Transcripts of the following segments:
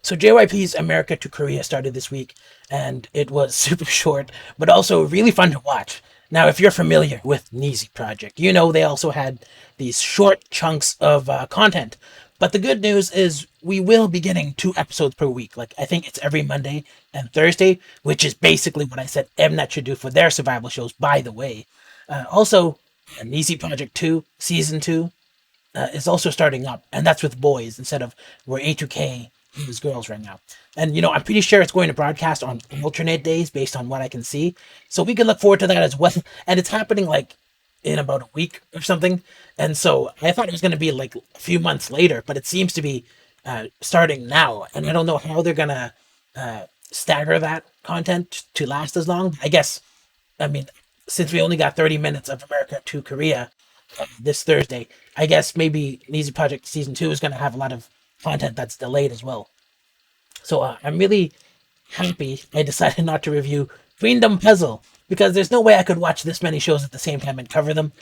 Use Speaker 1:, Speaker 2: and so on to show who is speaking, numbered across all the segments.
Speaker 1: So JYP's America to Korea started this week, and it was super short, but also really fun to watch. Now, if you're familiar with Neezy Project, you know they also had these short chunks of content. But the good news is we will be getting 2 episodes per week. Like, I think it's every Monday and Thursday, which is basically what I said Mnet should do for their survival shows, by the way. Also, Neezy Project 2, Season 2, is also starting up, and that's with boys instead of where A2K is girls right now. And I'm pretty sure it's going to broadcast on alternate days based on what I can see. So we can look forward to that as well. And it's happening like in about a week or something. And so I thought it was going to be like a few months later, but it seems to be starting now. And I don't know how they're going to stagger that content to last as long. I guess, I mean, since we only got 30 minutes of America to Korea this Thursday, I guess maybe Easy Project Season 2 is going to have a lot of content that's delayed as well. So I'm really happy I decided not to review Queendom Puzzle because there's no way I could watch this many shows at the same time and cover them.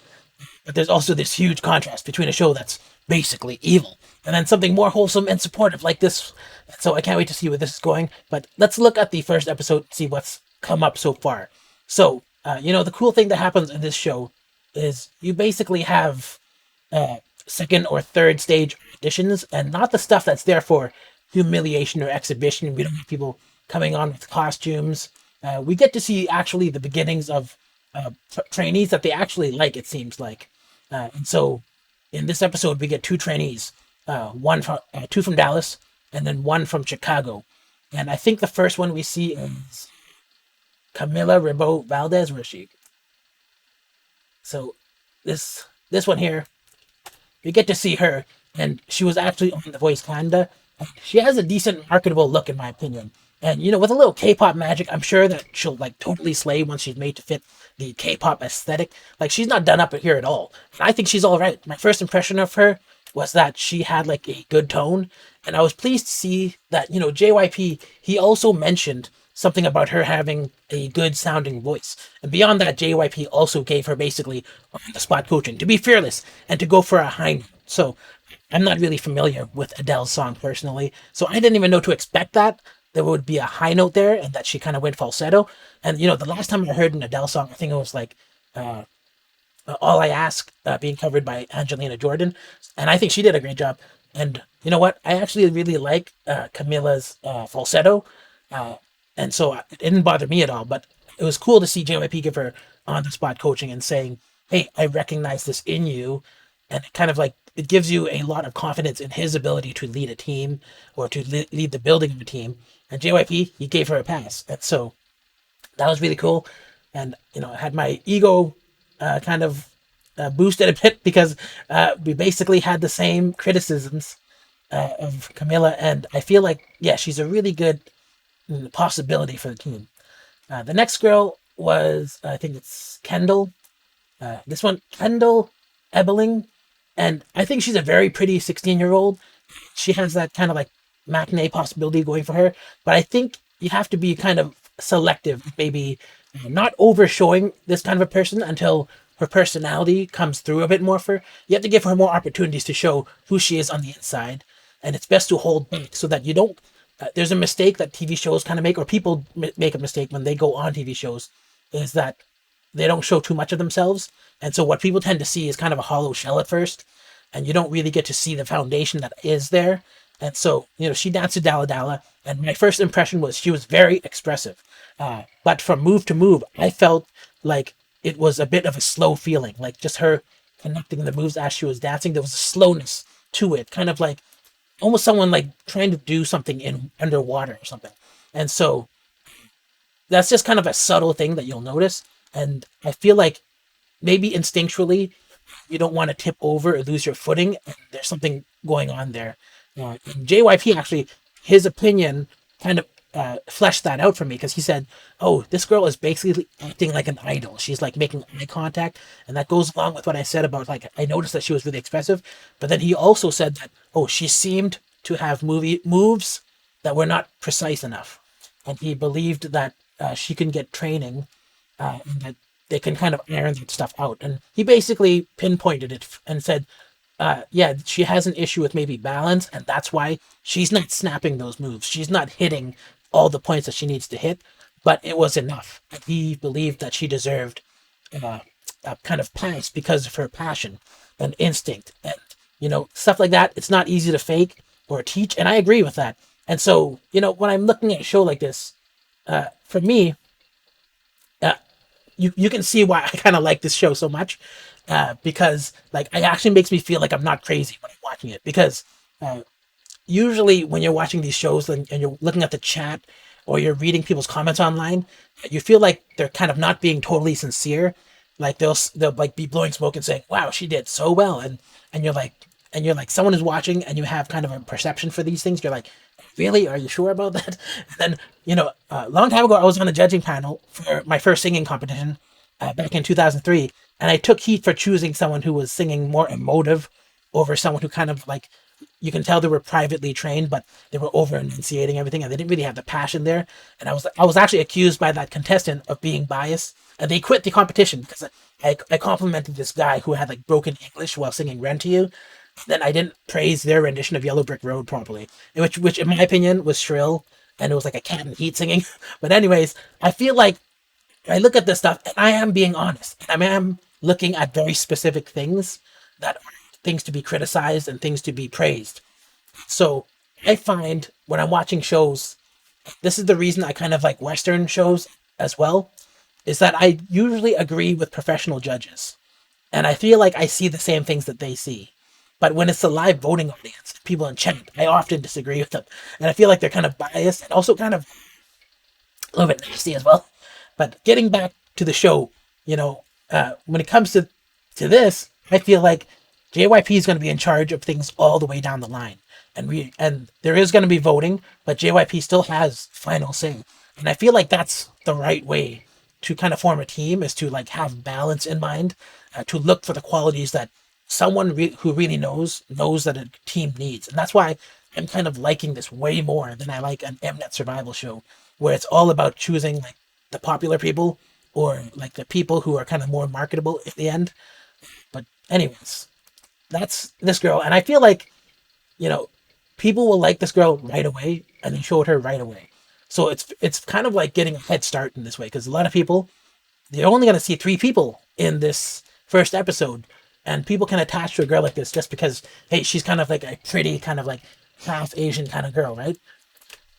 Speaker 1: But there's also this huge contrast between a show that's basically evil and then something more wholesome and supportive like this. So I can't wait to see where this is going. But let's look at the first episode and see what's come up so far. So, the cool thing that happens in this show is you basically have second or third stage auditions and not the stuff that's there for humiliation or exhibition. We don't have people coming on with costumes. We get to see actually the beginnings of trainees that they actually like, it seems like. And so in this episode, we get 2 trainees, two from Dallas and then one from Chicago. And I think the first one we see is Camila Ribot Valdez. Where is she? So this one here, we get to see her, and she was actually on The Voice Panda. She has a decent marketable look, in my opinion. And with a little K-pop magic, I'm sure that she'll like totally slay once she's made to fit the K-pop aesthetic. Like, she's not done up here at all. And I think she's all right. My first impression of her was that she had like a good tone, and I was pleased to see that JYP, he also mentioned something about her having a good sounding voice. And beyond that, JYP also gave her basically on the spot coaching to be fearless and to go for a high note. So I'm not really familiar with Adele's song personally, so I didn't even know to expect that there would be a high note there and that she kind of went falsetto. And the last time I heard an Adele song, I think it was like All I Ask, being covered by Angelina Jordan, and I think she did a great job. And you know what? I actually really like Camila's falsetto, and so it didn't bother me at all. But it was cool to see JYP give her on the spot coaching and saying, "Hey, I recognize this in you," and it kind of like it gives you a lot of confidence in his ability to lead a team or to lead the building of a team. And JYP, he gave her a pass, and so that was really cool. And I had my ego kind of boosted a bit because we basically had the same criticisms of Camilla, and I feel like she's a really good possibility for the team. The next girl was, I think it's Kendall. This one, Kendall Ebeling, and I think she's a very pretty 16-year-old. She has that kind of like matinee possibility going for her, but I think you have to be kind of selective, maybe not overshowing this kind of a person until her personality comes through a bit more for her. You have to give her more opportunities to show who she is on the inside, and it's best to hold back so that you don't. There's a mistake that TV shows kind of make, or people make a mistake when they go on TV shows, is that they don't show too much of themselves. And so what people tend to see is kind of a hollow shell at first, and you don't really get to see the foundation that is there. And so, she danced to Dalla Dalla, and my first impression was she was very expressive. But from move to move, I felt like it was a bit of a slow feeling, like just her connecting the moves as she was dancing. There was a slowness to it, kind of like almost someone like trying to do something in underwater or something. And so that's just kind of a subtle thing that you'll notice. And I feel like maybe instinctually you don't want to tip over or lose your footing. And there's something going on there. And JYP actually, his opinion kind of fleshed that out for me because he said, "Oh, this girl is basically acting like an idol. She's like making eye contact," and that goes along with what I said about like I noticed that she was really expressive. But then he also said that she seemed to have moves that were not precise enough, and he believed that she can get training and that they can kind of iron that stuff out. And he basically pinpointed it and said, yeah, she has an issue with maybe balance, and that's why she's not snapping those moves. She's not hitting all the points that she needs to hit, but it was enough. He believed that she deserved uh, a kind of pass because of her passion and instinct, and stuff like that. It's not easy to fake or teach, and I agree with that. And so, when I'm looking at a show like this, for me, uh, you can see why I kind of like this show so much, because like it actually makes me feel like I'm not crazy when I'm watching it. Because uh, usually when you're watching these shows and you're looking at the chat or you're reading people's comments online, you feel like they're kind of not being totally sincere. Like they'll like be blowing smoke and saying, "Wow, she did so well," and you're like someone is watching and you have kind of a perception for these things. You're like, "Really? Are you sure about that?" And then a long time ago, I was on a judging panel for my first singing competition back in 2003, and I took heat for choosing someone who was singing more emotive over someone who kind of like you can tell they were privately trained, but they were over enunciating everything, and they didn't really have the passion there. And I was actually accused by that contestant of being biased, and they quit the competition because I complimented this guy who had like broken English while singing "Rent to You." Then I didn't praise their rendition of Yellow Brick Road properly, which in my opinion was shrill, and it was like a cat in heat singing. But anyways, I feel like I look at this stuff and I am being honest. I am looking at very specific things that are things to be criticized and things to be praised. So I find when I'm watching shows, this is the reason I kind of like Western shows as well, is that I usually agree with professional judges. And I feel like I see the same things that they see. But when it's a live voting audience, people in chat, I often disagree with them. And I feel like they're kind of biased and also kind of a little bit nasty as well. But getting back to the show, when it comes to this, I feel like JYP is going to be in charge of things all the way down the line, and there is going to be voting, but JYP still has final say, and I feel like that's the right way to kind of form a team is to like have balance in mind, to look for the qualities that someone who really knows that a team needs, and that's why I'm kind of liking this way more than I like an Mnet survival show, where it's all about choosing like the popular people or like the people who are kind of more marketable at the end. But anyways, that's this girl, and I feel like you know people will like this girl right away, and they showed her right away. So it's kind of like getting a head start in this way because a lot of people they're only going to see three people in this first episode, and people can attach to a girl like this just because hey, she's kind of like a pretty kind of like half Asian kind of girl, right?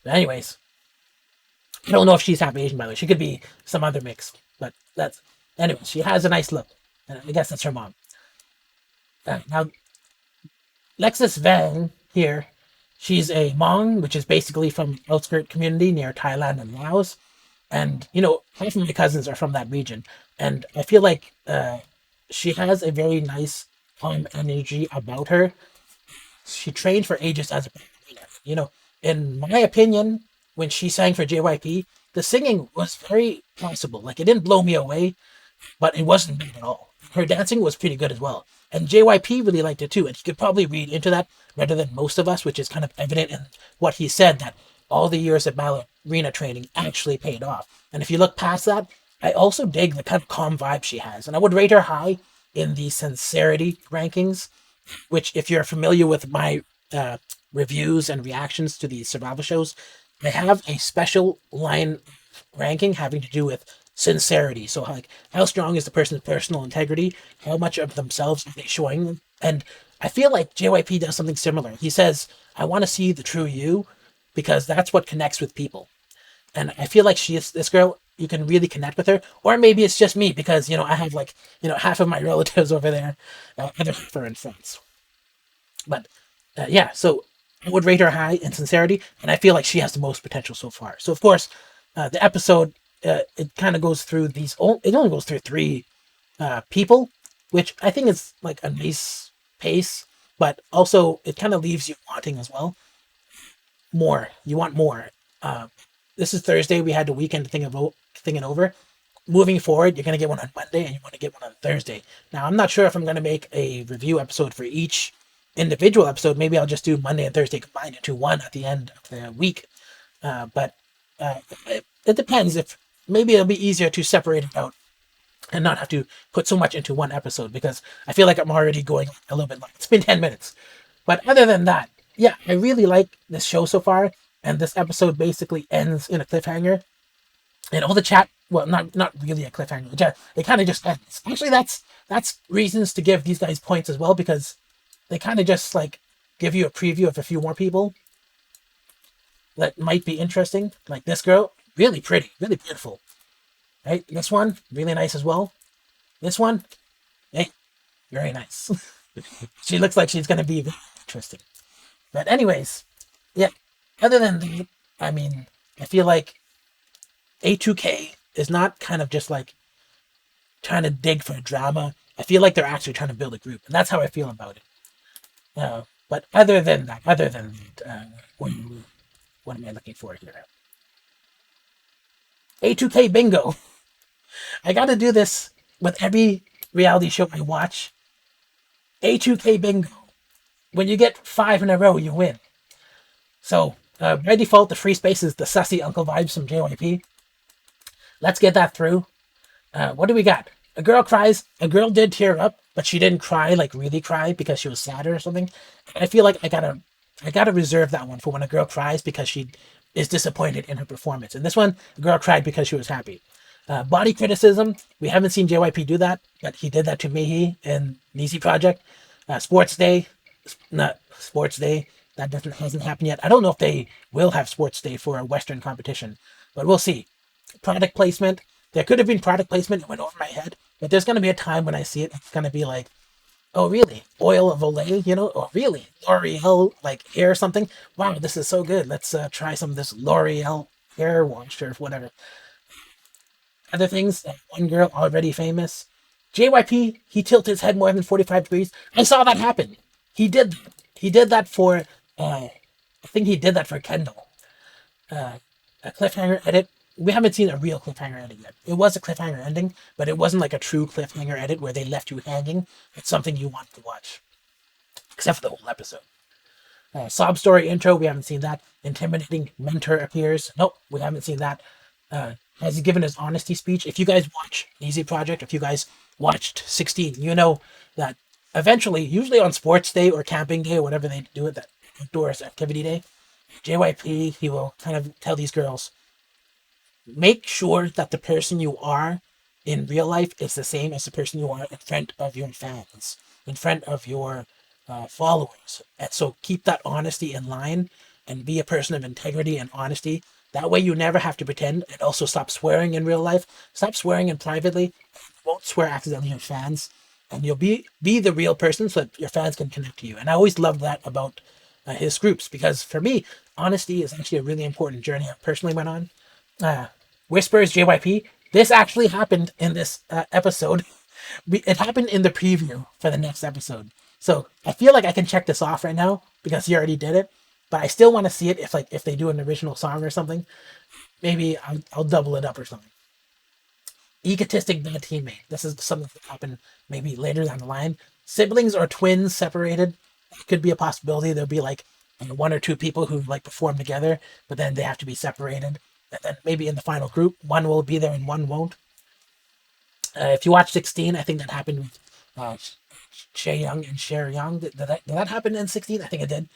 Speaker 1: But anyways, I don't know if she's half Asian by the way. She could be some other mix, but that's anyway. She has a nice look, and I guess that's her mom. Now Lexus Vang here, she's a Hmong, which is basically from outskirt community near Thailand and Laos, and half of my cousins are from that region, and I feel like she has a very nice calm energy about her. She trained for ages as a ballerina. In my opinion, when she sang for JYP, the singing was very possible. Like it didn't blow me away, but it wasn't bad at all. Her dancing was pretty good as well. And JYP really liked it too. And you could probably read into that rather than most of us, which is kind of evident in what he said that all the years of ballerina training actually paid off. And if you look past that, I also dig the kind of calm vibe she has. And I would rate her high in the sincerity rankings, which, if you're familiar with my reviews and reactions to these survival shows, I have a special line ranking having to do with sincerity. So, like, how strong is the person's personal integrity? How much of themselves are they showing? And I feel like JYP does something similar. He says, I want to see the true you because that's what connects with people. And I feel like she is this girl, you can really connect with her. Or maybe it's just me because, I have like, half of my relatives over there, other half are in France. But yeah, so I would rate her high in sincerity, and I feel like she has the most potential so far. So of course, the episode it kind of goes through these. It only goes through three people, which I think is like a nice pace, but also it kind of leaves you wanting as well. More, you want more. Uh, this is Thursday. We had the weekend to think it over. Moving forward, you're gonna get one on Monday, and you want to get one on Thursday. Now, I'm not sure if I'm gonna make a review episode for each individual episode. Maybe I'll just do Monday and Thursday combined into one at the end of the week. But it depends. If maybe it'll be easier to separate it out and not have to put so much into one episode because I feel like I'm already going a little bit long. It's been 10 minutes. But other than that, yeah, I really like this show so far. And this episode basically ends in a cliffhanger. And all the chat, well, not really a cliffhanger. It kind of just ends. Actually, that's reasons to give these guys points as well because they kind of just like give you a preview of a few more people that might be interesting. Like this girl, really pretty, really beautiful. Right? This one, really nice as well. This one, hey, very nice. She looks like she's gonna be very interesting. But anyways, yeah. Other than that, I mean, I feel like A2K is not kind of just like trying to dig for drama. I feel like they're actually trying to build a group, and that's how I feel about it. But what, what am I looking for here? A2K bingo. I got to do this with every reality show I watch. A2K bingo. When you get 5 in a row, you win. So, by default, the free space is the sussy uncle vibes from JYP. Let's get that through. What do we got? A girl cries. A girl did tear up, but she didn't cry, like really cry, because she was sad or something. I feel like I gotta reserve that one for when a girl cries because she is disappointed in her performance. And this one, the girl cried because she was happy. Body criticism. We haven't seen JYP do that, but he did that to Mihi in Easy Project. Sports Day, not Sports Day. That hasn't happened yet. I don't know if they will have Sports Day for a Western competition, but we'll see. Product placement. There could have been product placement. It went over my head, but there's going to be a time when I see it. It's going to be like, oh, really? Oil of Olay, you know? Or really? L'Oreal, like hair or something? Wow, this is so good. Let's try some of this L'Oreal hair wash or whatever. Other things, one girl already famous. JYP, he tilted his head more than 45 degrees. I saw that happen. He did that. He did that for, I think he did that for Kendall. Uh, a cliffhanger edit. We haven't seen a real cliffhanger edit yet. It was a cliffhanger ending, but it wasn't like a true cliffhanger edit where they left you hanging. It's something you want to watch, except for the whole episode. Sob story intro, we haven't seen that. Intimidating mentor appears. Nope, we haven't seen that. Has he given his honesty speech? If you guys watch Easy Project, if you guys watched 16, you know that eventually, usually on sports day or camping day or whatever they do it, that outdoors activity day, JYP, he will kind of tell these girls, make sure that the person you are in real life is the same as the person you are in front of your fans, in front of your followers. And so keep that honesty in line and be a person of integrity and honesty. That way you never have to pretend, and also stop swearing in real life. Stop swearing in privately. You won't swear accidentally in fans. And you'll be the real person so that your fans can connect to you. And I always loved that about his groups because for me, honesty is actually a really important journey I personally went on. Uh, Whispers JYP. This actually happened in this episode. It happened in the preview for the next episode. So I feel like I can check this off right now because he already did it. But I still want to see it if they do an original song or something. Maybe I'll double it up or something. Egotistic bad teammate. This is something that happen maybe later down the line. Siblings or twins separated. It could be a possibility. There'll be like one or two people who like perform together, but then they have to be separated. And then maybe in the final group, one will be there and one won't. If you watch 16, I think that happened with Shea Young and Cher Young. Did that happen in 16? I think it did.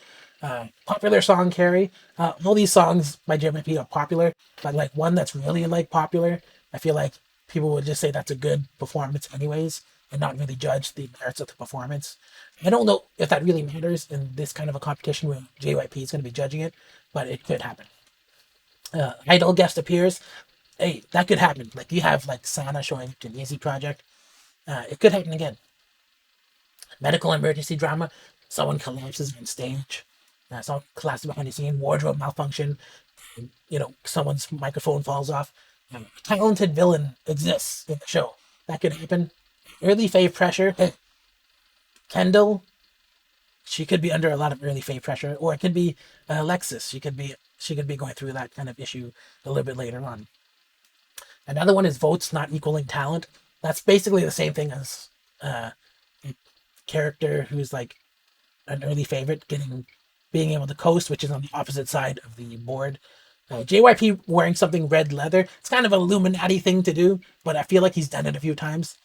Speaker 1: Popular song carry. All these songs by JYP are popular, but like one that's really like popular, I feel like people would just say that's a good performance anyways, and not really judge the merits of the performance. I don't know if that really matters in this kind of a competition where JYP is going to be judging it, but it could happen. Idol guest appears. Hey, that could happen. Like you have like Sana showing up to an Easy Project. It could happen again. Medical emergency drama. Someone collapses on stage. Someone collapses behind the scene. Wardrobe malfunction. Someone's microphone falls off. Talented villain exists in the show. That could happen. Early fave pressure. Hey, Kendall. She could be under a lot of early fave pressure, or it could be Alexis. She could be going through that kind of issue a little bit later on. Another one is votes not equaling talent. That's basically the same thing as a character who's like an early favorite being able to coast, which is on the opposite side of the board. JYP wearing something red leather. It's kind of an Illuminati thing to do, but I feel like he's done it a few times.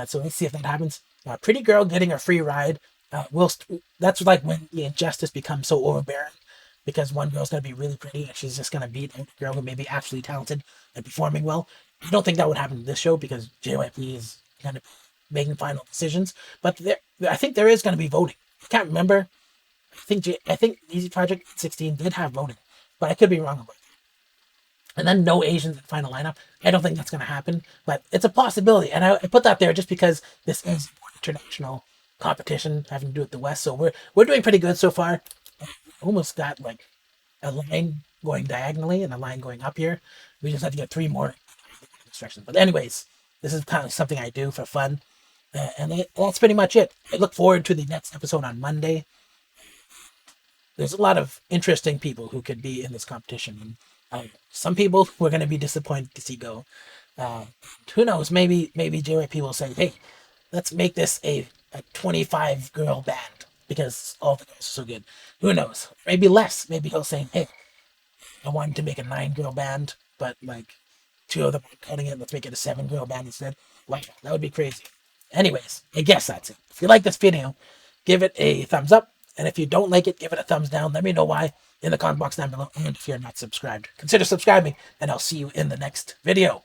Speaker 1: So let's see if that happens. Pretty girl getting a free ride. That's like when the injustice becomes so overbearing because one girl's gonna be really pretty and she's just gonna beat a girl who may be actually talented and performing well. I don't think that would happen in this show because JYP is gonna be making final decisions. But I think there is gonna be voting. I can't remember. I think Easy Project 16 did have voting, but I could be wrong about that. And then no Asians in the final lineup. I don't think that's going to happen, but it's a possibility. And I put that there just because this is international competition having to do with the West. So we're doing pretty good so far. Almost got like a line going diagonally and a line going up here. We just have to get three more instructions. But anyways, this is kind of something I do for fun. That's pretty much it. I look forward to the next episode on Monday. There's a lot of interesting people who could be in this competition. And some people we're going to be disappointed to see go. Uh, who knows? Maybe JYP will say, "Hey, let's make this a 25 girl band because all the girls are so good." Who knows? Maybe less. Maybe he'll say, "Hey, I wanted to make a 9 girl band, but like two of them are cutting it. Let's make it a 7 girl band instead." Wow, that would be crazy. Anyways, I guess that's it. If you like this video, give it a thumbs up. And if you don't like it, give it a thumbs down. Let me know why in the comment box down below. And if you're not subscribed, consider subscribing. And I'll see you in the next video.